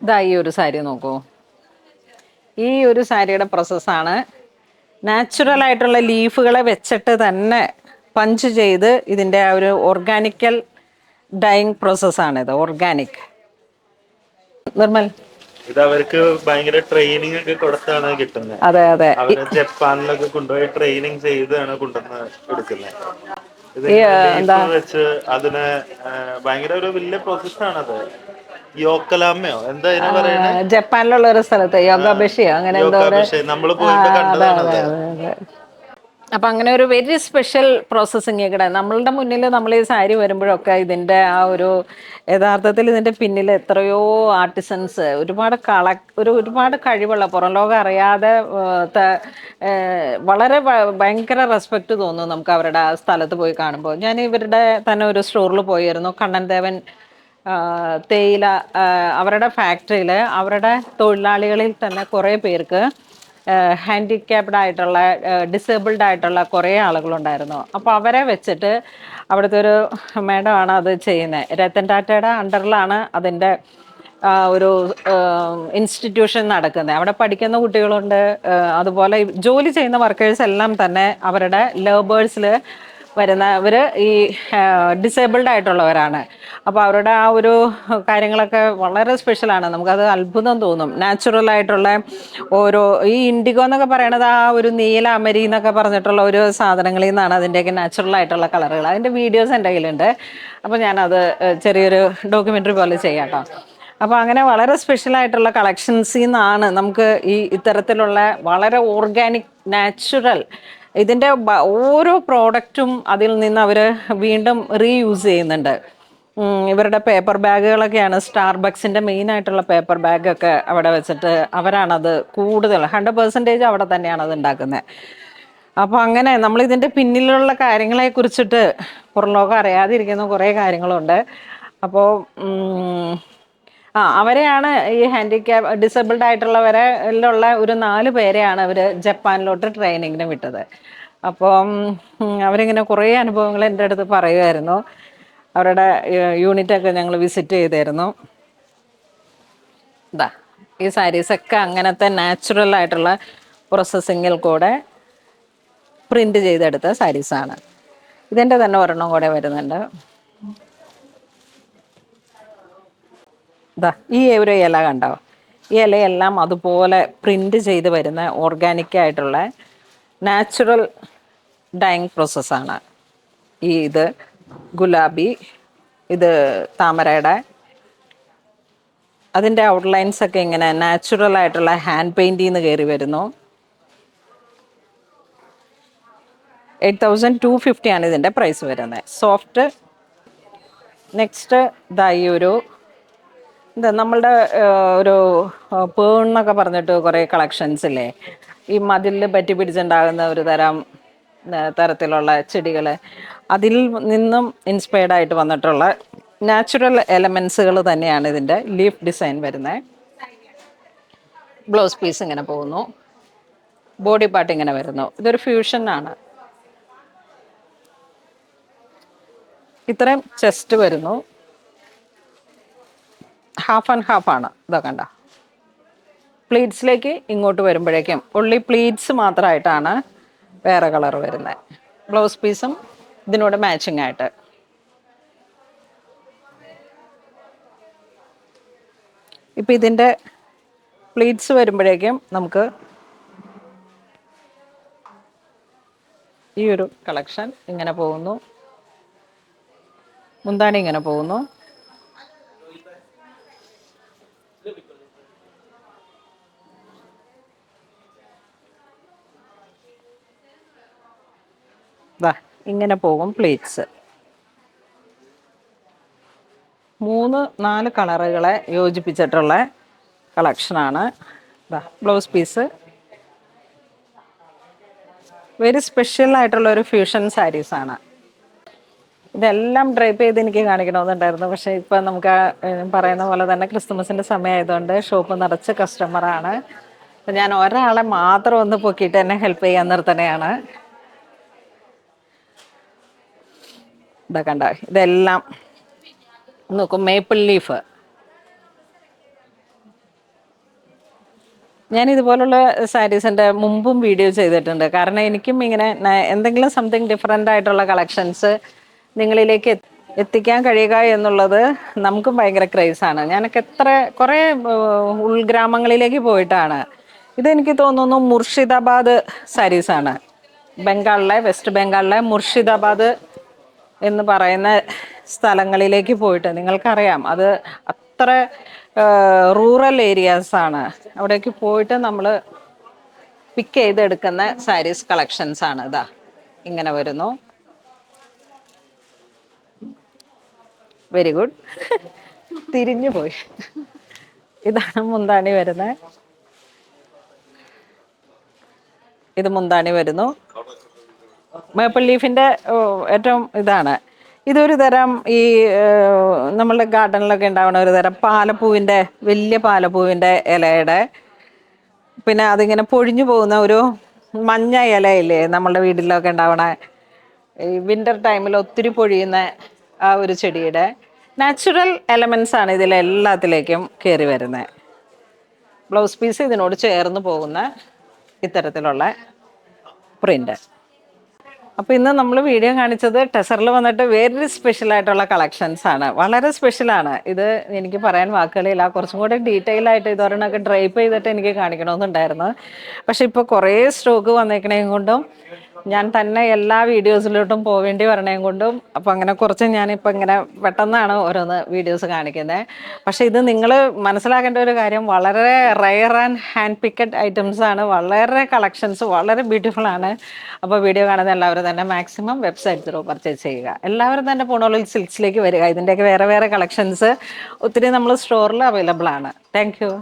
ഇതാ ഈ ഒരു സാരി നോക്കൂ. ഈ ഒരു സാരിയുടെ പ്രോസസ്സാണ്. നാച്ചുറൽ ആയിട്ടുള്ള ലീഫുകളെ വെച്ചിട്ട് തന്നെ പഞ്ച് ചെയ്ത് ഇതിൻ്റെ ആ ഒരു ഓർഗാനിക്കൽ ഡൈയിങ് പ്രോസസ്സാണിത്. ഓർഗാനിക്. നിർമ്മൽ, ഇത് അവർക്ക് ഭയങ്കര ട്രെയിനിങ് ഒക്കെ കൊടുത്താണ് കിട്ടുന്നത്. അതെ അതെ. അവര് ജപ്പാനിലൊക്കെ കൊണ്ടുപോയി ട്രെയിനിങ് ചെയ്താണ് കൊണ്ടുവന്ന് എടുക്കുന്നത്. ഈ ഇതിങ്ങനെ എന്താ ലീഫ് വെച്ച് അതിനെ ഭയങ്കര ഒരു വലിയ പ്രോസസ്സാണത്. യോക്കലാമയോ എന്താ ഇതിനെ പറയണേ? ജപ്പാനിലുള്ള ഒരു സ്ഥലത്ത് യോഗാബഷിയോ അങ്ങനെ എന്തോ ഒരു യോക്കാബിഷ നമ്മള് പോയപ്പോ അതെ അതെ കണ്ടതാണത്. അതെ അതെ. അപ്പം അങ്ങനെ ഒരു വെരി സ്പെഷ്യൽ പ്രോസസ്സിങ് ഇവിടെ നമ്മളുടെ മുന്നിൽ നമ്മൾ ഈ സാരി വരുമ്പോഴൊക്കെ ഇതിൻ്റെ ആ ഒരു യഥാർത്ഥത്തിൽ ഇതിൻ്റെ പിന്നിൽ എത്രയോ ആർട്ടിസൻസ്, ഒരുപാട് കഴിവുള്ള, പുറം ലോകം അറിയാതെ വളരെ ഭയങ്കര റെസ്പെക്റ്റ് തോന്നും നമുക്ക് അവരുടെ ആ സ്ഥലത്ത് പോയി കാണുമ്പോൾ. ഞാൻ ഇവരുടെ തന്നെ ഒരു സ്റ്റോറിൽ പോയിരുന്നു, കണ്ണൻ ദേവൻ തേയില. അവരുടെ ഫാക്ടറിയിൽ അവരുടെ തൊഴിലാളികളിൽ തന്നെ കുറേ പേർക്ക് ഹാൻഡിക്യാപ്ഡ് ആയിട്ടുള്ള, ഡിസേബിൾഡ് ആയിട്ടുള്ള കുറേ ആളുകളുണ്ടായിരുന്നു. അപ്പോൾ അവരെ വെച്ചിട്ട് അവിടുത്തെ ഒരു മേഡമാണ് അത് ചെയ്യുന്നത്. രത്തൻ ടാറ്റയുടെ അണ്ടറിലാണ് അതിൻ്റെ ഒരു ഇൻസ്റ്റിറ്റ്യൂഷൻ നടക്കുന്നത്. അവിടെ പഠിക്കുന്ന കുട്ടികളുണ്ട്. അതുപോലെ ജോലി ചെയ്യുന്ന വർക്കേഴ്സ് എല്ലാം തന്നെ അവരുടെ ലേബേഴ്സിൽ വരുന്നവർ ഈ ഡിസേബിൾഡ് ആയിട്ടുള്ളവരാണ്. അപ്പോൾ അവരുടെ ആ ഒരു കാര്യങ്ങളൊക്കെ വളരെ സ്പെഷ്യലാണ്. നമുക്കത് അത്ഭുതം തോന്നും. നാച്ചുറലായിട്ടുള്ള ഓരോ ഈ ഇൻഡിഗോ എന്നൊക്കെ പറയണത് ആ ഒരു നീല അമരി എന്നൊക്കെ പറഞ്ഞിട്ടുള്ള ഒരു സാധനങ്ങളിൽ നിന്നാണ് അതിൻ്റെയൊക്കെ നാച്ചുറലായിട്ടുള്ള കളറുകൾ. അതിൻ്റെ വീഡിയോസ് എൻ്റെ കയ്യിലുണ്ട്. അപ്പോൾ ഞാനത് ചെറിയൊരു ഡോക്യുമെൻ്ററി പോലെ ചെയ്യാം കേട്ടോ. അപ്പോൾ അങ്ങനെ വളരെ സ്പെഷ്യലായിട്ടുള്ള കളക്ഷൻസിൽ നിന്നാണ് നമുക്ക് ഈ ഇത്തരത്തിലുള്ള വളരെ ഓർഗാനിക്, നാച്ചുറൽ, ഇതിൻ്റെ ഓരോ പ്രോഡക്റ്റും അതിൽ നിന്ന് അവർ വീണ്ടും റീയൂസ് ചെയ്യുന്നുണ്ട്. ഇവരുടെ പേപ്പർ ബാഗുകളൊക്കെയാണ് സ്റ്റാർബക്സിൻ്റെ മെയിനായിട്ടുള്ള പേപ്പർ ബാഗൊക്കെ അവിടെ വെച്ചിട്ട് അവരാണത് കൂടുതൽ 100% അവിടെ തന്നെയാണ് അത് ഉണ്ടാക്കുന്നത്. അപ്പോൾ അങ്ങനെ നമ്മളിതിൻ്റെ പിന്നിലുള്ള കാര്യങ്ങളെക്കുറിച്ചിട്ട് പുറം ലോകം അറിയാതിരിക്കുന്ന കുറേ കാര്യങ്ങളുണ്ട്. അപ്പോൾ അവരെയാണ് ഈ ഡിസേബിൾഡ് ആയിട്ടുള്ളവരെ ഉള്ള ഒരു 4 പേരെയാണ് അവർ ജപ്പാനിലോട്ട് ട്രെയിനിങ്ങിന് വിട്ടത്. അപ്പം അവരിങ്ങനെ കുറേ അനുഭവങ്ങൾ എൻ്റെ അടുത്ത് പറയുമായിരുന്നു. അവരുടെ യൂണിറ്റൊക്കെ ഞങ്ങൾ വിസിറ്റ് ചെയ്തായിരുന്നു. ഇതാ ഈ സാരീസൊക്കെ അങ്ങനത്തെ നാച്ചുറൽ ആയിട്ടുള്ള പ്രോസസ്സിങ്ങിൽ കൂടെ പ്രിൻ്റ് ചെയ്തെടുത്ത സാരീസാണ്. ഇതിൻ്റെ തന്നെ ഒരെണ്ണം കൂടെ വരുന്നുണ്ട്. ഇതാ ഈ ഒരു ഇല കണ്ടോ? ഈ ഇലയെല്ലാം അതുപോലെ പ്രിൻ്റ് ചെയ്ത് വരുന്ന ഓർഗാനിക്കായിട്ടുള്ള നാച്ചുറൽ ഡൈയിങ് പ്രോസസ്സാണ്. ഇത് ഗുലാബി, ഇത് താമരയുടെ, അതിൻ്റെ ഔട്ട്ലൈൻസൊക്കെ ഇങ്ങനെ നാച്ചുറൽ ആയിട്ടുള്ള ഹാൻഡ് പെയിൻറ്റിൽ നിന്ന് കയറി വരുന്നു. 8250 ആണ് ഇതിൻ്റെ പ്രൈസ് വരുന്നത്. സോഫ്റ്റ്. നെക്സ്റ്റ് ഇതായി ഒരു നമ്മളുടെ ഒരു പേണെന്നൊക്കെ പറഞ്ഞിട്ട് കുറേ കളക്ഷൻസ് ഇല്ലേ, ഈ മതിലിൽ പറ്റി പിടിച്ചുണ്ടാകുന്ന ഒരു തരത്തിലുള്ള ചെടികൾ, അതിൽ നിന്നും ഇൻസ്പയർഡ് ആയിട്ട് വന്നിട്ടുള്ള നാച്ചുറൽ എലമെൻസുകൾ തന്നെയാണ് ഇതിൻ്റെ ലീഫ് ഡിസൈൻ വരുന്നത്. ബ്ലൗസ് പീസ് ഇങ്ങനെ പോകുന്നു, ബോഡി പാർട്ട് ഇങ്ങനെ വരുന്നു. ഇതൊരു ഫ്യൂഷനാണ്. ഇത്രയും ചെസ്റ്റ് വരുന്നു. ഹാഫ് ആൻഡ് ഹാഫാണ്. ഇതൊക്കെ കണ്ട പ്ലീറ്റ്സിലേക്ക് ഇങ്ങോട്ട് വരുമ്പോഴേക്കും ഉള്ളി പ്ലീറ്റ്സ് മാത്രമായിട്ടാണ് വേറെ കളർ വരുന്നത്. ബ്ലൗസ് പീസും ഇതിനോട് മാച്ചിങ് ആയിട്ട്. ഇപ്പം ഇതിൻ്റെ പ്ലീറ്റ്സ് വരുമ്പോഴേക്കും നമുക്ക് ഈ ഒരു കളക്ഷൻ ഇങ്ങനെ പോകുന്നു. മുന്താണി ഇങ്ങനെ പോകുന്നു. ഇങ്ങനെ പോകും പ്ലീറ്റ്സ്. 3-4 കളറുകളെ യോജിപ്പിച്ചിട്ടുള്ള കളക്ഷനാണ്. ബ്ലൗസ് പീസ് വെരി സ്പെഷ്യൽ ആയിട്ടുള്ള ഒരു ഫ്യൂഷൻ സാരീസാണ്. ഇതെല്ലാം ഡ്രൈപ്പ് ചെയ്ത് എനിക്ക് കാണിക്കണമെന്നുണ്ടായിരുന്നു. പക്ഷേ ഇപ്പം നമുക്ക് പറയുന്ന പോലെ തന്നെ ക്രിസ്മസിൻ്റെ സമയമായതുകൊണ്ട് ഷോപ്പ് നിറച്ച് കസ്റ്റമറാണ്. അപ്പം ഞാൻ ഒരാളെ മാത്രം ഒന്ന് പൊക്കിയിട്ട് എന്നെ ഹെൽപ്പ് ചെയ്യാൻ നിർത്തണയാണ്. ഇതൊക്കെ ഉണ്ടാവും. ഇതെല്ലാം നോക്കും, മേപ്പിൾ ലീഫ്. ഞാൻ ഇതുപോലുള്ള സാരീസിൻ്റെ മുമ്പും വീഡിയോ ചെയ്തിട്ടുണ്ട്. കാരണം എനിക്കും ഇങ്ങനെ എന്തെങ്കിലും സംതിങ് ഡിഫറെൻ്റ് ആയിട്ടുള്ള കളക്ഷൻസ് നിങ്ങളിലേക്ക് എത്തിക്കാൻ കഴിയുക എന്നുള്ളത് നമുക്കും ഭയങ്കര ക്രേസാണ്. ഞാനൊക്കെ കുറേ ഉൾഗ്രാമങ്ങളിലേക്ക് പോയിട്ടാണ്. ഇതെനിക്ക് തോന്നുന്നു മുർഷിദാബാദ് സാരീസാണ്. വെസ്റ്റ് ബംഗാളിലെ മുർഷിദാബാദ് എന്ന് പറയുന്ന സ്ഥലങ്ങളിലേക്ക് പോയിട്ട് നിങ്ങൾക്കറിയാം അത് അത്ര റൂറൽ ഏരിയാസാണ്. അവിടേക്ക് പോയിട്ട് നമ്മൾ പിക്ക് ചെയ്തെടുക്കുന്ന സാരീസ് കളക്ഷൻസ് ആണ്. ഇതാ ഇങ്ങനെ വരുന്നു. Very good. തിരിഞ്ഞു പോയി. ഇതാണ് മുന്താണി വരുന്നത്. ഇത് മുന്താണി വരുന്നു. മേപ്പിൾ ലീഫിൻ്റെ ഏറ്റവും ഇതാണ്. ഇതൊരു തരം ഈ നമ്മളുടെ ഗാർഡനിലൊക്കെ ഉണ്ടാവുന്ന ഒരു തരം പാലപ്പൂവിൻ്റെ, വലിയ പാലപ്പൂവിൻ്റെ ഇലയുടെ, പിന്നെ അതിങ്ങനെ പൊഴിഞ്ഞു പോകുന്ന ഒരു മഞ്ഞ ഇലയില്ലേ നമ്മളുടെ വീട്ടിലൊക്കെ ഉണ്ടാവണ, ഈ വിൻ്റർ ടൈമിൽ ഒത്തിരി പൊഴിയുന്ന ആ ഒരു ചെടിയുടെ നാച്ചുറൽ എലമെൻസ് ആണ് ഇതിലെല്ലാത്തിലേക്കും കയറി വരുന്നത്. ബ്ലൗസ് പീസ് ഇതിനോട് ചേർന്ന് പോകുന്ന ഇത്തരത്തിലുള്ള പ്രിൻ്റ്. അപ്പോൾ ഇന്ന് നമ്മൾ വീഡിയോ കാണിച്ചത് ടെസറിൽ വന്നിട്ട് വേറൊരു സ്പെഷ്യലായിട്ടുള്ള കളക്ഷൻസ് ആണ്. വളരെ സ്പെഷ്യലാണ്. ഇത് എനിക്ക് പറയാൻ വാക്കുകളില്ല. കുറച്ചും കൂടെ ഡീറ്റെയിൽ ആയിട്ട് ഇതൊരെണ്ണമൊക്കെ ഡ്രൈപ്പ് ചെയ്തിട്ട് എനിക്ക് കാണിക്കണമെന്നുണ്ടായിരുന്നു. പക്ഷേ ഇപ്പോൾ കുറേ സ്റ്റോക്ക് വന്നേക്കണേയും കൊണ്ടും ഞാൻ തന്നെ എല്ലാ വീഡിയോസിലോട്ടും പോവേണ്ടി വരണേയും കൊണ്ടും അപ്പോൾ അങ്ങനെ കുറച്ച് ഞാനിപ്പോൾ ഇങ്ങനെ പെട്ടെന്നാണ് ഓരോന്ന് വീഡിയോസ് കാണിക്കുന്നത്. പക്ഷേ ഇത് നിങ്ങൾ മനസ്സിലാക്കേണ്ട ഒരു കാര്യം, വളരെ rare and hand picked items ആണ്. വളരെ കളക്ഷൻസ് വളരെ ബ്യൂട്ടിഫുൾ ആണ്. അപ്പോൾ വീഡിയോ കാണുന്ന എല്ലാവരും തന്നെ മാക്സിമം വെബ്സൈറ്റ് ത്രൂ പർച്ചേസ് ചെയ്യുക. എല്ലാവരും തന്നെ പൂണൂലിൽ സിൽക്സിലേക്ക് വരിക. ഇതിൻ്റെയൊക്കെ വേറെ വേറെ കളക്ഷൻസ് ഒത്തിരി നമ്മൾ സ്റ്റോറിൽ അവൈലബിൾ ആണ്. Thank you.